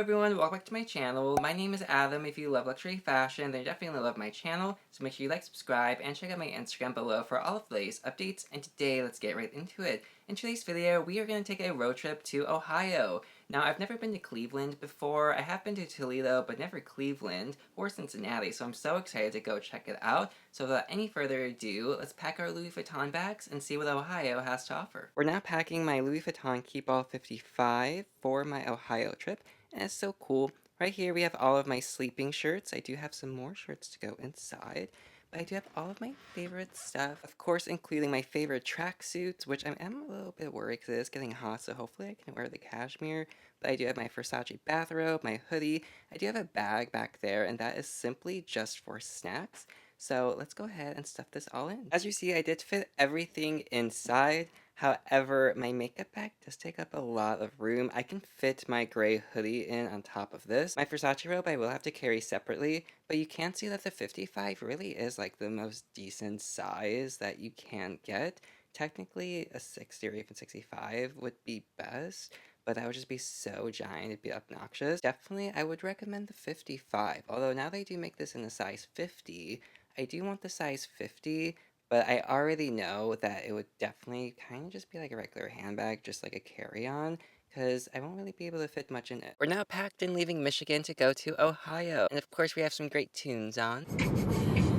everyone, welcome back to my channel. My name is Adam. If you love luxury fashion, then you definitely love my channel, so make sure you like, subscribe, and check out my Instagram below for all of the latest updates. And today, let's get right into it. In today's video, we are going to take a road trip to Ohio. Now, I've never been to Cleveland before. I have been to Toledo, but never Cleveland or Cincinnati, so I'm so excited to go check it out. So without any further ado, let's pack our Louis Vuitton bags and see what Ohio has to offer. We're now packing my Louis Vuitton Keepall 55 for my Ohio trip, and it's so cool. Right here we have all of my sleeping shirts. I do have some more shirts to go inside, but I do have all of my favorite stuff. Of course, including my favorite tracksuits, which I am a little bit worried because it is getting hot, so hopefully I can wear the cashmere. But I do have my Versace bathrobe, my hoodie. I do have a bag back there, and that is simply just for snacks. So let's go ahead and stuff this all in. As you see, I did fit everything inside. However, my makeup bag does take up a lot of room. I can fit my gray hoodie in on top of this. My Versace robe I will have to carry separately, but you can see that the 55 really is like the most decent size that you can get. Technically, a 60 or even 65 would be best, but that would just be so giant, it'd be obnoxious. Definitely, I would recommend the 55, although now they do make this in a size 50. I do want the size 50, but I already know that it would definitely kind of just be like a regular handbag, just like a carry-on, because I won't really be able to fit much in it. We're now packed and leaving Michigan to go to Ohio, and of course we have some great tunes on.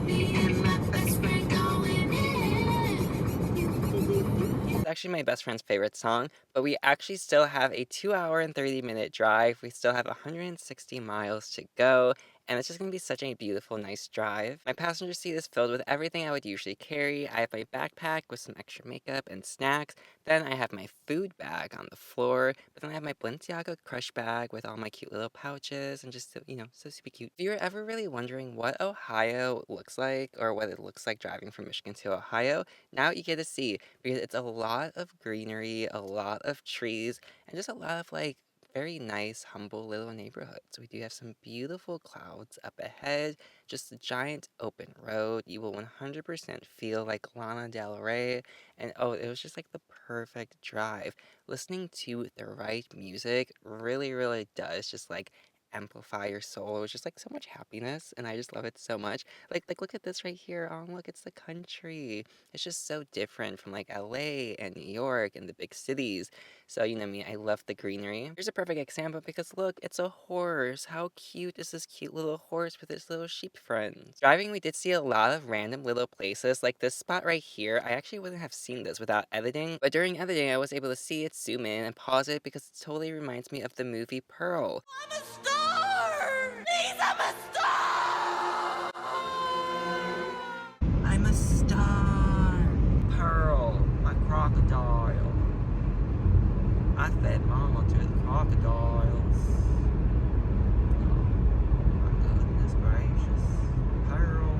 Me and my best friend going in. It's actually my best friend's favorite song, but we actually still have a 2-hour and 30-minute drive. We still have 160 miles to go, and it's just going to be such a beautiful, nice drive. My passenger seat is filled with everything I would usually carry. I have my backpack with some extra makeup and snacks. Then I have my food bag on the floor. But then I have my Balenciaga crush bag with all my cute little pouches and just, so super cute. If you're ever really wondering what Ohio looks like or what it looks like driving from Michigan to Ohio, now you get to see, because it's a lot of greenery, a lot of trees, and just a lot of like very nice, humble little neighborhoods. We do have some beautiful clouds up ahead, just a giant open road. You will 100% feel like Lana Del Rey, and oh, it was just like the perfect drive. Listening to the right music really, really does just like amplify your soul. It was just like so much happiness, and I just love it so much. Like look at this right here. Oh, look, it's the country. It's just so different from like LA and New York and the big cities. So, you know me, I love the greenery. Here's a perfect example because look, it's a horse. How cute is this cute little horse with its little sheep friends? Driving, we did see a lot of random little places. Like this spot right here, I actually wouldn't have seen this without editing, but during editing, I was able to see it, zoom in, and pause it because it totally reminds me of the movie Pearl. I'm a star! Please, I'm a star! I'm a star! Pearl, my crocodile. I fed mama to the crocodiles. Oh, my goodness gracious. Pearl,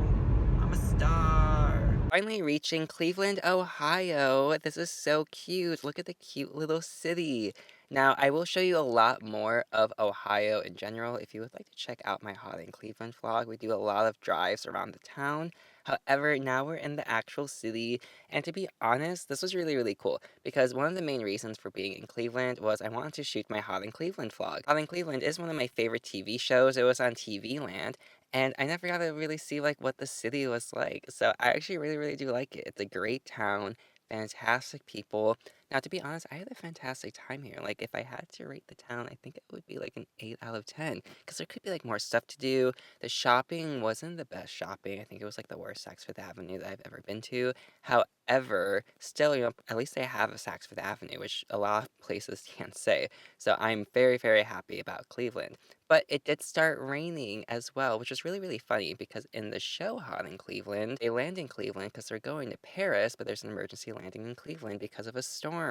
I'm a star. Finally reaching Cleveland, Ohio. This is so cute. Look at the cute little city. Now, I will show you a lot more of Ohio in general. If you would like to check out my Hot in Cleveland vlog, we do a lot of drives around the town. However, now we're in the actual city, and to be honest, this was really, really cool, because one of the main reasons for being in Cleveland was I wanted to shoot my Hot in Cleveland vlog. Hot in Cleveland is one of my favorite TV shows. It was on TV Land, and I never got to really see like what the city was like. So I actually really, really do like it. It's a great town, fantastic people. Now, to be honest, I had a fantastic time here. Like, if I had to rate the town, I think it would be like an 8 out of 10, because there could be like more stuff to do. The shopping wasn't the best shopping. I think it was like the worst Saks Fifth Avenue that I've ever been to. However, still, at least they have a Saks Fifth Avenue, which a lot of places can't say. So I'm very, very happy about Cleveland. But it did start raining as well, which was really, really funny because in the show Hot in Cleveland, they land in Cleveland because they're going to Paris, but there's an emergency landing in Cleveland because of a storm.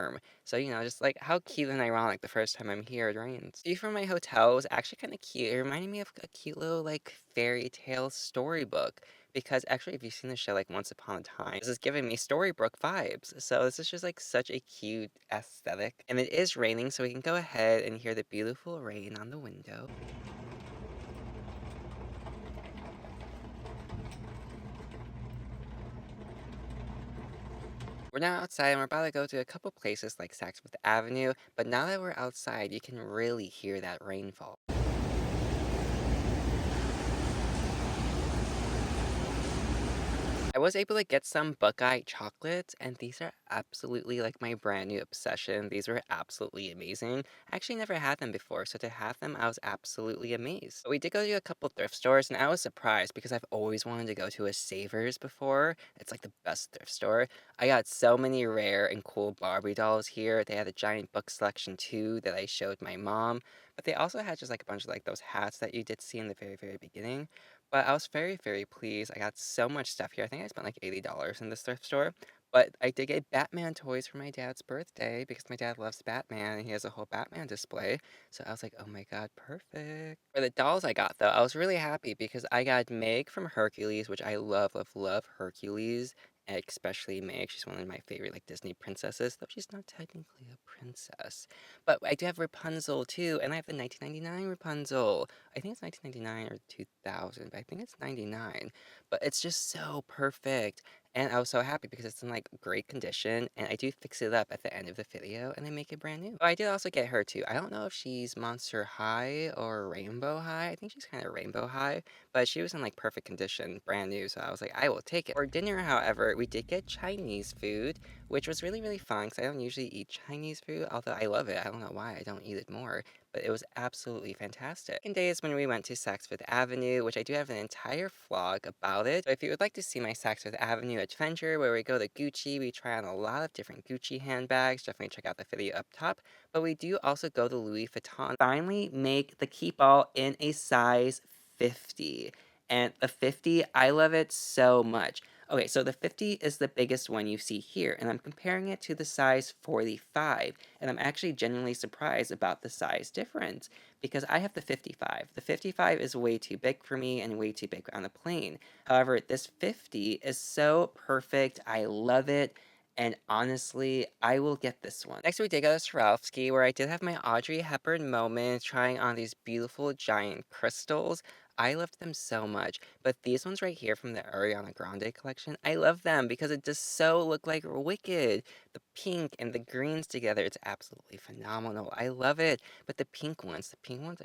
So, just like how cute and ironic the first time I'm here, it rains. The view from my hotel was actually kind of cute. It reminded me of a cute little like fairy tale storybook. Because actually, if you've seen the show like Once Upon a Time, this is giving me Storybook vibes. So this is just like such a cute aesthetic. And it is raining, so we can go ahead and hear the beautiful rain on the window. We're now outside and we're about to go to a couple places like Saks Fifth Avenue, but now that we're outside, you can really hear that rainfall. I was able to get some Buckeye chocolates, and these are absolutely like my brand new obsession. These were absolutely amazing. I actually never had them before, so to have them, I was absolutely amazed. But we did go to a couple thrift stores, and I was surprised because I've always wanted to go to a Savers before. It's like the best thrift store. I got so many rare and cool Barbie dolls here. They had a giant book selection too that I showed my mom. But they also had just like a bunch of like those hats that you did see in the very, very beginning. But I was very, very pleased. I got so much stuff here. I think I spent like $80 in this thrift store. But I did get Batman toys for my dad's birthday because my dad loves Batman and he has a whole Batman display. So I was like, oh my god, perfect. For the dolls I got though, I was really happy because I got Meg from Hercules, which I love, love, love Hercules. Especially Meg. She's one of my favorite like Disney princesses, though she's not technically a princess. But I do have Rapunzel too, and I have the 1999 Rapunzel. I think it's 1999 or 2000, but I think it's 99. But it's just so perfect. And I was so happy because it's in like great condition, and I do fix it up at the end of the video and I make it brand new. But I did also get her too. I don't know if she's Monster High or Rainbow High. I think she's kind of Rainbow High, but she was in like perfect condition, brand new. So I was like, I will take it. For dinner, however, we did get Chinese food, which was really, really fun because I don't usually eat Chinese food, although I love it. I don't know why I don't eat it more, but it was absolutely fantastic. Second day is when we went to Saks Fifth Avenue, which I do have an entire vlog about it. So if you would like to see my Saks Fifth Avenue adventure where we go to Gucci, we try on a lot of different Gucci handbags, definitely check out the video up top. But we do also go to Louis Vuitton. Finally make the Keepall in a size 50. And the 50, I love it so much. Okay, so the 50 is the biggest one you see here, and I'm comparing it to the size 45, and I'm actually genuinely surprised about the size difference, because I have the 55. The 55 is way too big for me and way too big on the plane. However, this 50 is so perfect, I love it, and honestly, I will get this one. Next, we did go to Swarovski, where I did have my Audrey Hepburn moment, trying on these beautiful giant crystals. I loved them so much, but these ones right here from the Ariana Grande collection, I love them because it just so look like Wicked. The pink and the greens together, it's absolutely phenomenal. I love it. But the pink ones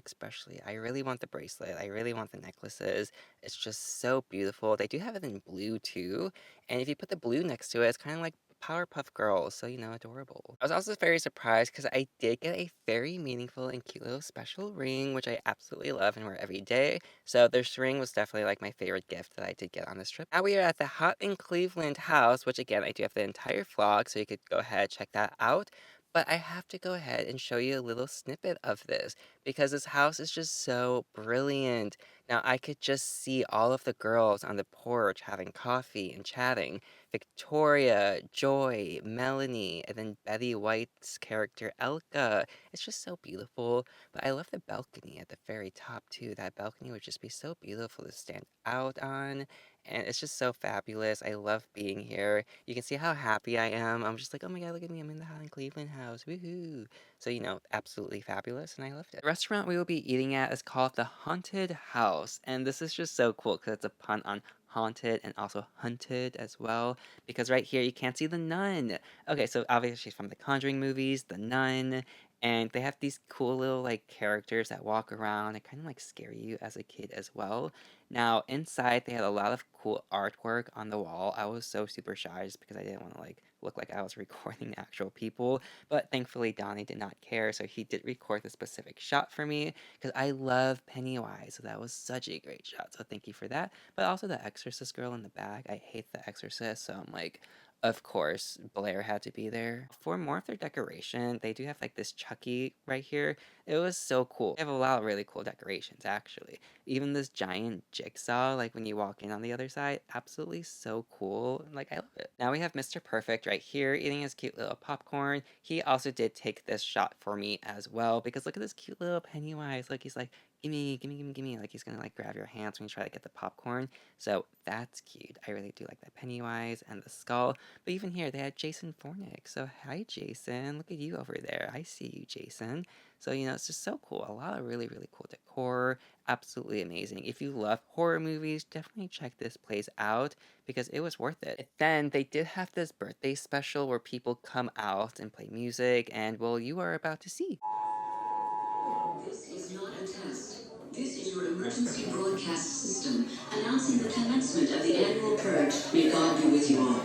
especially, I really want the bracelet. I really want the necklaces. It's just so beautiful. They do have it in blue too, and if you put the blue next to it, it's kind of like Powerpuff Girls, so adorable. I was also very surprised because I did get a very meaningful and cute little special ring, which I absolutely love and wear every day. So this ring was definitely like my favorite gift that I did get on this trip. Now we are at the Hot in Cleveland house, which again, I do have the entire vlog, so you could go ahead, check that out. But I have to go ahead and show you a little snippet of this because this house is just so brilliant. Now I could just see all of the girls on the porch having coffee and chatting. Victoria, Joy, Melanie, and then Betty White's character Elka. It's just so beautiful. But I love the balcony at the very top too. That balcony would just be so beautiful to stand out on. And it's just so fabulous. I love being here. You can see how happy I am. I'm just like, oh my god, look at me. I'm in the Holland Cleveland house. Woohoo. So, absolutely fabulous. And I loved it. The restaurant we will be eating at is called the Haunted House. And this is just so cool because it's a pun on haunted and also hunted as well. Because right here, you can't see the nun. Okay, so obviously she's from the Conjuring movies, the nun. And they have these cool little like characters that walk around and kind of like scare you as a kid as well. Now inside they had a lot of cool artwork on the wall. I was so super shy just because I didn't want to like look like I was recording actual people. But thankfully Donnie did not care, so he did record the specific shot for me because I love Pennywise. So that was such a great shot. So thank you for that. But also the Exorcist girl in the back. I hate the Exorcist, so I'm like, of course, Blair had to be there. For more of their decoration, they do have like this Chucky right here. It was so cool. They have a lot of really cool decorations, actually. Even this giant jigsaw, like when you walk in on the other side, absolutely so cool. Like, I love it. Now we have Mr. Perfect right here eating his cute little popcorn. He also did take this shot for me as well because look at this cute little Pennywise. Look, he's like, gimme, gimme, gimme, gimme. Like, he's gonna like grab your hands when you try to get the popcorn. So that's cute. I really do like that Pennywise and the skull. But even here, they had Jason Fornick. So hi, Jason. Look at you over there. I see you, Jason. So, it's just so cool. A lot of really, really cool decor. Absolutely amazing. If you love horror movies, definitely check this place out because it was worth it. Then they did have this birthday special where people come out and play music, and well, you are about to see. This is not a test. This is your emergency. emergency broadcast system announcing the commencement of the annual purge. May God be with you all.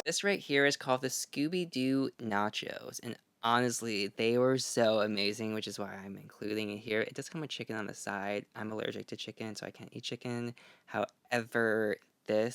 This right here is called the Scooby-Doo Nachos, and honestly, they were so amazing, which is why I'm including it here. It does come with chicken on the side. I'm allergic to chicken, so I can't eat chicken. However, the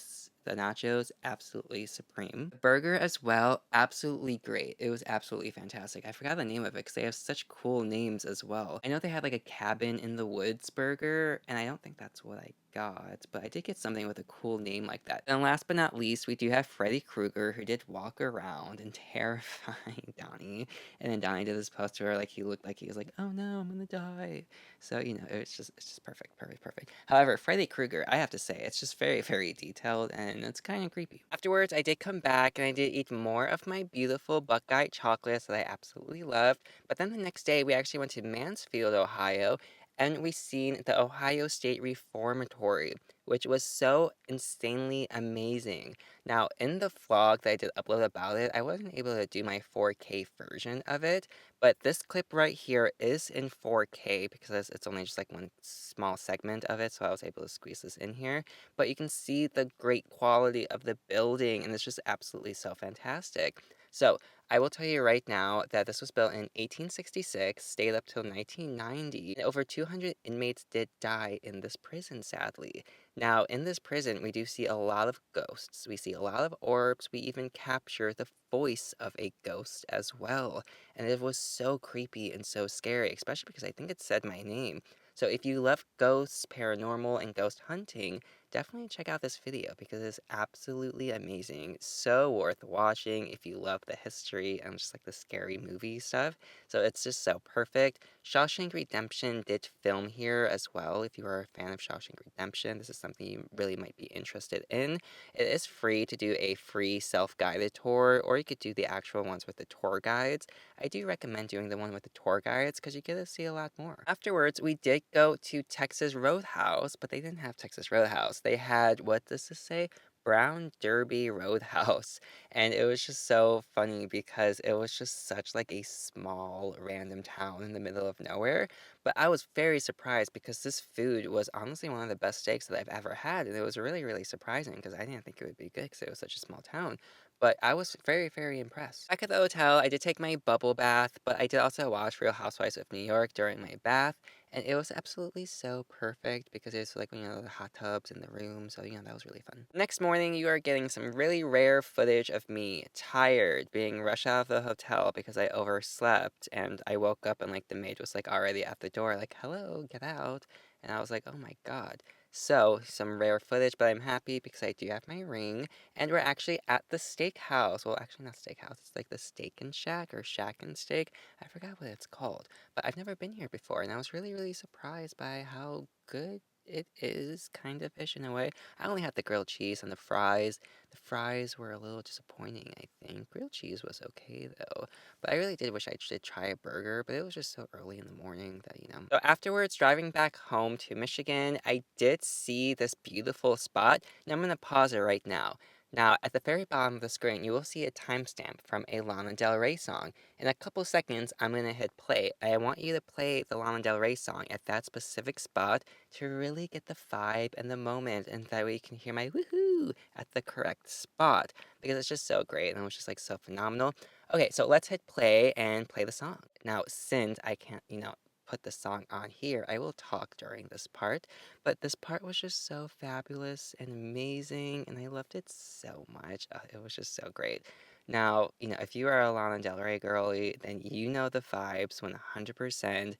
nachos, absolutely supreme. The burger as well, absolutely great. It was absolutely fantastic. I forgot the name of it because they have such cool names as well. I know they had like a cabin in the woods burger, and I don't think that's what I got, but I did get something with a cool name like that. And last but not least, we do have Freddy Krueger, who did walk around and terrifying Donnie. And then Donnie did this poster where like he looked like he was like, oh no, I'm gonna die. So, you know, it's just perfect, perfect, perfect. However, Freddy Krueger, I have to say, it's just very, very detailed and it's kind of creepy. Afterwards, I did come back and I did eat more of my beautiful Buckeye chocolates that I absolutely loved. But then the next day, we actually went to Mansfield, Ohio, and we seen the Ohio State Reformatory, which was so insanely amazing. Now, in the vlog that I did upload about it, I wasn't able to do my 4K version of it, but this clip right here is in 4K because it's only just like one small segment of it, so I was able to squeeze this in here. But you can see the great quality of the building, and it's just absolutely so fantastic. So, I will tell you right now that this was built in 1866, stayed up till 1990, and over 200 inmates did die in this prison, sadly. Now, in this prison, we do see a lot of ghosts. We see a lot of orbs. We even capture the voice of a ghost as well. And it was so creepy and so scary, especially because I think it said my name. So if you love ghosts, paranormal, and ghost hunting, definitely check out this video because it's absolutely amazing. So worth watching if you love the history and just like the scary movie stuff. So it's just so perfect. Shawshank Redemption did film here as well. If you are a fan of Shawshank Redemption, this is something you really might be interested in. It is free to do a free self-guided tour, or you could do the actual ones with the tour guides. I do recommend doing the one with the tour guides because you get to see a lot more. Afterwards, we did go to Texas Roadhouse, but they didn't have Texas Roadhouse. They had, what does this say? Brown Derby Roadhouse. And it was just so funny because it was just such like a small random town in the middle of nowhere. But I was very surprised because this food was honestly one of the best steaks that I've ever had. And it was really, really surprising because I didn't think it would be good because it was such a small town. But I was very, very impressed. Back at the hotel, I did take my bubble bath, but I did also watch Real Housewives of New York during my bath. And it was absolutely so perfect because it's like, you know, the hot tubs in the room. So, you know, that was really fun. Next morning, you are getting some really rare footage of me tired, being rushed out of the hotel because I overslept. And I woke up and like the maid was like already at the door, like, hello, get out. And I was like, oh my God. So, some rare footage, but I'm happy because I do have my ring. And we're actually at the steakhouse. Well, actually, not steakhouse. It's like the Steak and Shack or Shack and Steak. I forgot what it's called. But I've never been here before, and I was really, really surprised by how good it is, kind of ish in a way. I only had the grilled cheese and the fries. The fries were a little disappointing, I think. Grilled cheese was okay, though. But I really did wish I did try a burger, but it was just so early in the morning that, you know. So afterwards, driving back home to Michigan, I did see this beautiful spot, and I'm going to pause it right now. Now, at the very bottom of the screen, you will see a timestamp from a Lana Del Rey song. In a couple seconds, I'm going to hit play. I want you to play the Lana Del Rey song at that specific spot to really get the vibe and the moment, and that way you can hear my woohoo at the correct spot, because it's just so great, and it was just like so phenomenal. Okay, so let's hit play and play the song. Now, since I can't, you know, put the song on here, I will talk during this part, but this part was just so fabulous and amazing, and I loved it so much. It was just so great. Now, you know, if you are a Lana Del Rey girly, then you know the vibes 100%.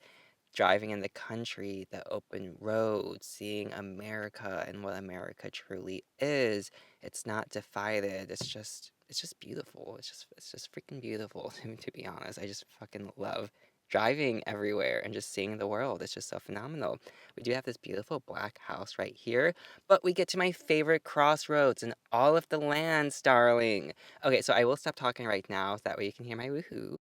Driving in the country, the open roads, seeing America and what America truly is. It's not divided. It's just beautiful. It's just freaking beautiful to be honest. I just fucking love driving everywhere and just seeing the world. It's just so phenomenal. We do have this beautiful black house right here, but we get to my favorite crossroads in all of the lands, darling. Okay, so I will stop talking right now so that way you can hear my woohoo.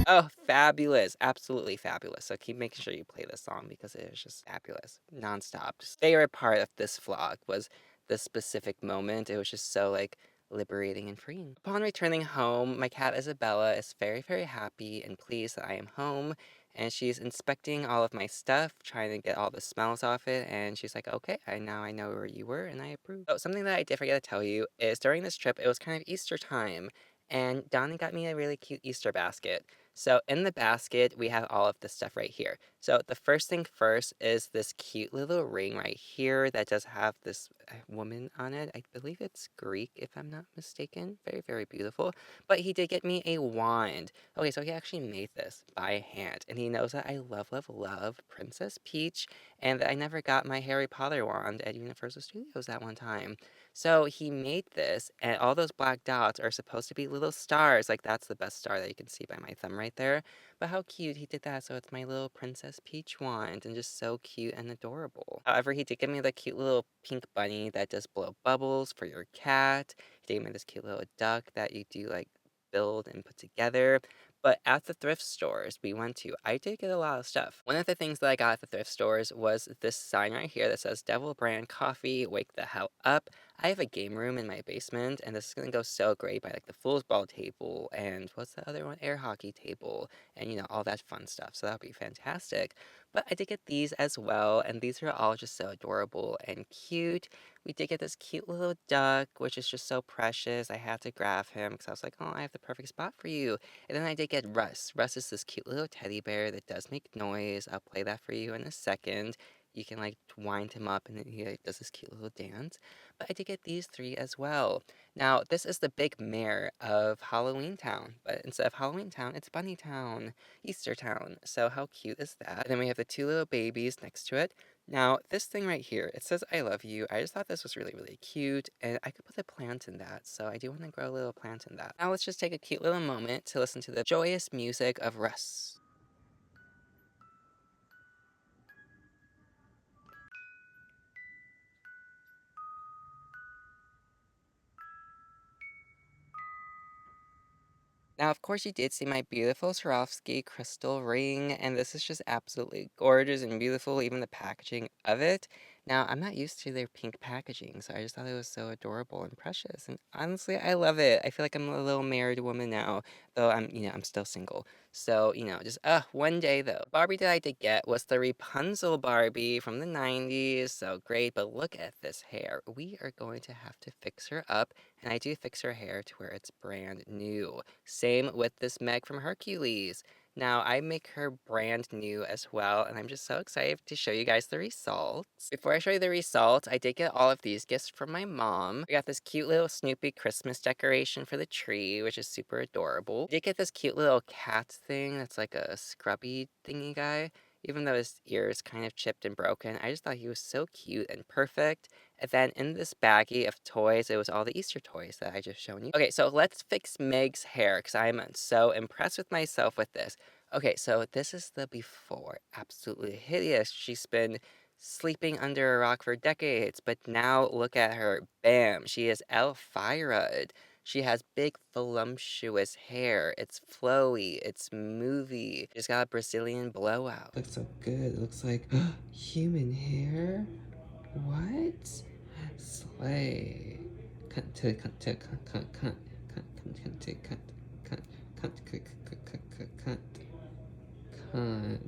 Oh, fabulous. Absolutely fabulous. So keep making sure you play this song because it is just fabulous. Nonstop. Just favorite part of this vlog was this specific moment. It was just so like liberating and freeing. Upon returning home, my cat Isabella is very, very happy and pleased that I am home. And she's inspecting all of my stuff, trying to get all the smells off it. And she's like, okay, now I know where you were and I approve. Oh, something that I did forget to tell you is during this trip, it was kind of Easter time. And Donnie got me a really cute Easter basket. So in the basket, we have all of this stuff right here. So the first thing first is this cute little ring right here that does have this woman on it. I believe it's Greek, if I'm not mistaken. Very, very beautiful. But he did get me a wand. Okay, so he actually made this by hand. And he knows that I love, love, love Princess Peach. And that I never got my Harry Potter wand at Universal Studios that one time. So he made this, and all those black dots are supposed to be little stars. Like, that's the best star that you can see by my thumb right there. But how cute he did that. So it's my little Princess Peach wand, and just so cute and adorable. However, he did give me the cute little pink bunny that does blow bubbles for your cat. He did give me this cute little duck that you do, like, build and put together. But at the thrift stores we went to, I did get a lot of stuff. One of the things that I got at the thrift stores was this sign right here that says Devil Brand Coffee, wake the hell up. I have a game room in my basement, and this is gonna go so great by like the foosball table and what's the other one? Air hockey table, and all that fun stuff. So that'll be fantastic. But I did get these as well, and these are all just so adorable and cute. We did get this cute little duck, which is just so precious. I had to grab him because I was like, oh, I have the perfect spot for you. And then I did get Russ. Russ is this cute little teddy bear that does make noise. I'll play that for you in a second. You can like wind him up and then he like, does this cute little dance. But I did get these three as well. Now, this is the big mare of Halloween Town, but instead of Halloween Town, it's Bunny Town, Easter Town. So how cute is that? And then we have the two little babies next to it. Now, this thing right here, it says I love you. I just thought this was really, really cute, and I could put a plant in that, so I do want to grow a little plant in that. Now let's just take a cute little moment to listen to the joyous music of Russ. Now, of course, you did see my beautiful Swarovski crystal ring, and this is just absolutely gorgeous and beautiful, even the packaging of it. Now, I'm not used to their pink packaging, so I just thought it was so adorable and precious, and honestly, I love it. I feel like I'm a little married woman now, though I'm still single. So, just, one day though. Barbie that I did get was the Rapunzel Barbie from the 90s, so great, but look at this hair. We are going to have to fix her up, and I do fix her hair to where it's brand new. Same with this Meg from Hercules. Now, I make her brand new as well, and I'm just so excited to show you guys the results. Before I show you the results, I did get all of these gifts from my mom. We got this cute little Snoopy Christmas decoration for the tree, which is super adorable. I did get this cute little cat thing that's like a scrubby thingy guy. Even though his ear is kind of chipped and broken, I just thought he was so cute and perfect. And then in this baggie of toys, it was all the Easter toys that I just shown you. Okay, so let's fix Meg's hair because I'm so impressed with myself with this. Okay, so this is the before. Absolutely hideous. She's been sleeping under a rock for decades, but now look at her. Bam, she is Elvira. She has big, voluptuous hair. It's flowy. It's movie. She's got a Brazilian blowout. Looks so good. It looks like human hair. What? Slay. Cunt to cunt to cunt cunt cunt cunt cunt to cunt cunt cunt cunt cunt.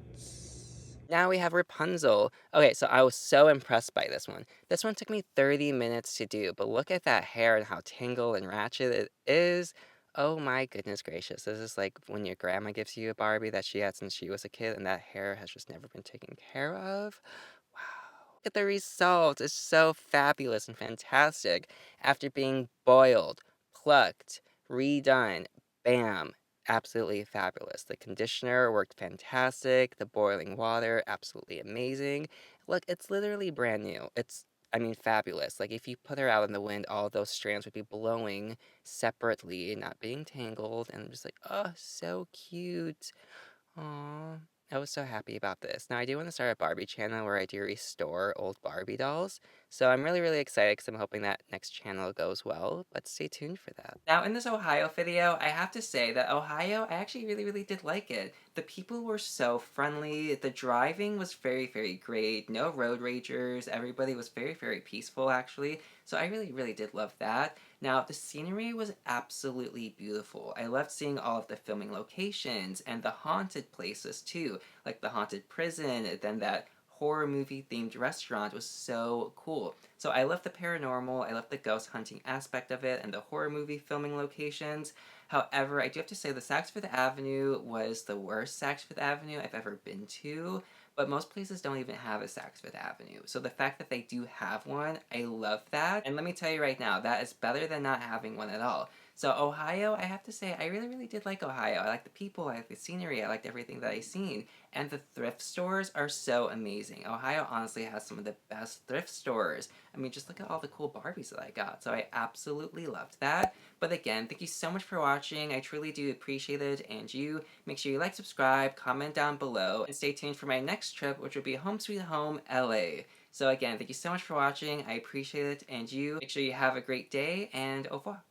Now we have Rapunzel. Okay, so I was so impressed by this one. This one took me 30 minutes to do, but look at that hair and how tangled and ratchet it is. Oh my goodness gracious. This is like when your grandma gives you a Barbie that she had since she was a kid, and that hair has just never been taken care of. Wow. Look at the results. It's so fabulous and fantastic. After being boiled, plucked, redone, bam, absolutely fabulous. The conditioner worked fantastic. The boiling water, absolutely amazing. Look, it's literally brand new. It's I mean, fabulous. Like, if you put her out in the wind, all of those strands would be blowing separately, not being tangled, and I'm just like, oh, so cute. Aw, I was so happy about this. Now, I do want to start a Barbie channel where I do restore old Barbie dolls, so I'm really, really excited because I'm hoping that next channel goes well, but stay tuned for that. Now, in this Ohio video, I have to say that Ohio, I actually really, really did like it. The people were so friendly, the driving was very, very great, no road ragers, everybody was very, very peaceful, actually, so I really, really did love that. Now, the scenery was absolutely beautiful. I loved seeing all of the filming locations and the haunted places too, like the haunted prison, and then that horror movie themed restaurant was so cool. So I love the paranormal, I love the ghost hunting aspect of it, and the horror movie filming locations. However, I do have to say the Saks Fifth Avenue was the worst Saks Fifth Avenue I've ever been to, but most places don't even have a Saks Fifth Avenue. So the fact that they do have one, I love that. And let me tell you right now, that is better than not having one at all. So Ohio, I have to say, I really, really did like Ohio. I like the people, I like the scenery, I liked everything that I seen. And the thrift stores are so amazing. Ohio honestly has some of the best thrift stores. I mean, just look at all the cool Barbies that I got. So I absolutely loved that. But again, thank you so much for watching. I truly do appreciate it. And you, make sure you like, subscribe, comment down below, and stay tuned for my next trip, which will be Home Sweet Home, LA. So again, thank you so much for watching. I appreciate it. And you, make sure you have a great day, and au revoir.